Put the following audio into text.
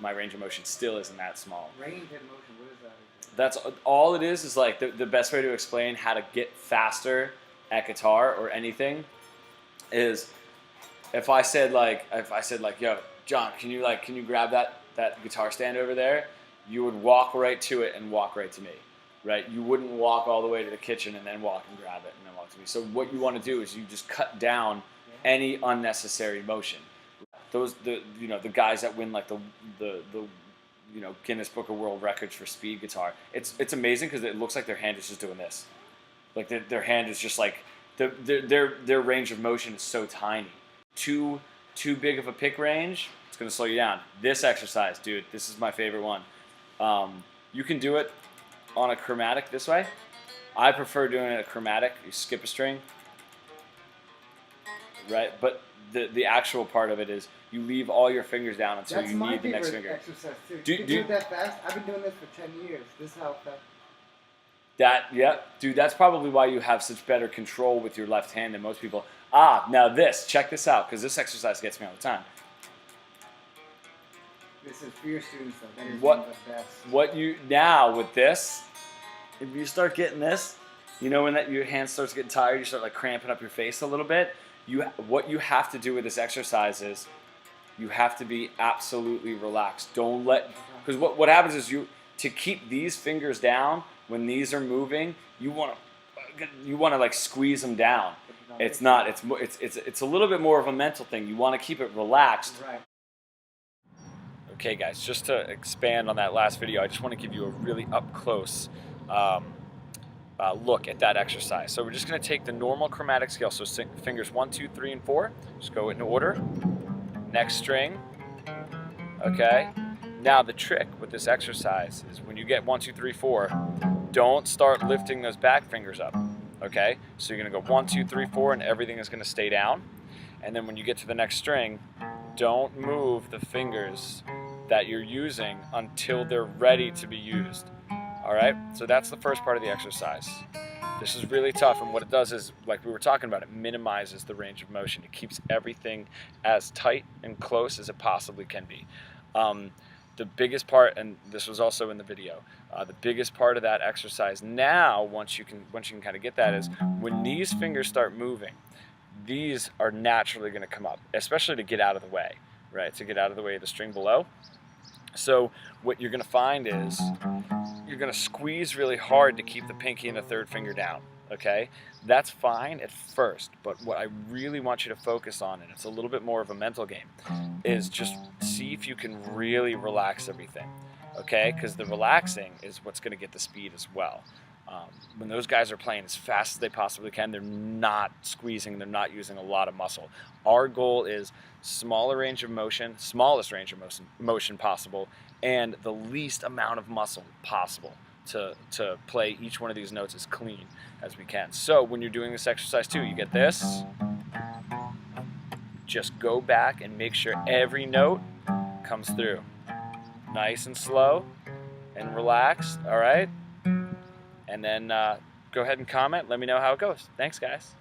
my range of motion still isn't that small. Range of motion, what is that? That's all it is like the best way to explain how to get faster at guitar or anything is if I said like, yo, John, can you grab that guitar stand over there? You would walk right to it and walk right to me, right? You wouldn't walk all the way to the kitchen and then walk and grab it and then walk to me. So what you want to do is you just cut down any unnecessary motion. The guys that win like the Guinness Book of World Records for speed guitar. It's amazing because it looks like their hand is just doing this, like their hand is just like their range of motion is so tiny. Too big of a pick range, it's gonna slow you down. This exercise, dude, this is my favorite one. You can do it on a chromatic this way. I prefer doing it a chromatic. You skip a string, right? But the actual part of it is you leave all your fingers down until you need the next finger. Exercise too. You do that fast? I've been doing this for 10 years. This is how fast. Dude, that's probably why you have such better control with your left hand than most people. Now check this out, because this exercise gets me all the time. This is for your students though. That is What with this, if you start getting this, when your hand starts getting tired, you start like cramping up your face a little bit. What you have to do with this exercise is you have to be absolutely relaxed. Don't let, because what happens is to keep these fingers down when these are moving, you want to like squeeze them down. It's not. It's a little bit more of a mental thing. You want to keep it relaxed. Right. Okay, guys, just to expand on that last video, I just want to give you a really up close look at that exercise. So we're just going to take the normal chromatic scale. So fingers 1, 2, 3, and 4. Just go in order. Next string. Okay. Now the trick with this exercise is when you get 1, 2, 3, 4, don't start lifting those back fingers up. Okay. So you're going to go 1, 2, 3, 4, and everything is going to stay down. And then when you get to the next string, don't move the fingers that you're using until they're ready to be used. All right, so that's the first part of the exercise. This is really tough, and what it does is, like we were talking about, it minimizes the range of motion. It keeps everything as tight and close as it possibly can be. The biggest part, and this was also in the video, the biggest part of that exercise now, once you can kind of get that, is when these fingers start moving, these are naturally going to come up, especially to get out of the way, right? To get out of the way of the string below. So what you're going to find is you're going to squeeze really hard to keep the pinky and the third finger down, okay? That's fine at first, but what I really want you to focus on, and it's a little bit more of a mental game, is just see if you can really relax everything, okay? Because the relaxing is what's going to get the speed as well. When those guys are playing as fast as they possibly can, they're not squeezing, they're not using a lot of muscle. Our goal is smaller range of motion, smallest range of motion possible, and the least amount of muscle possible to play each one of these notes as clean as we can. So when you're doing this exercise too, you get this. Just go back and make sure every note comes through. Nice and slow and relaxed, all right? And then go ahead and comment. Let me know how it goes. Thanks, guys.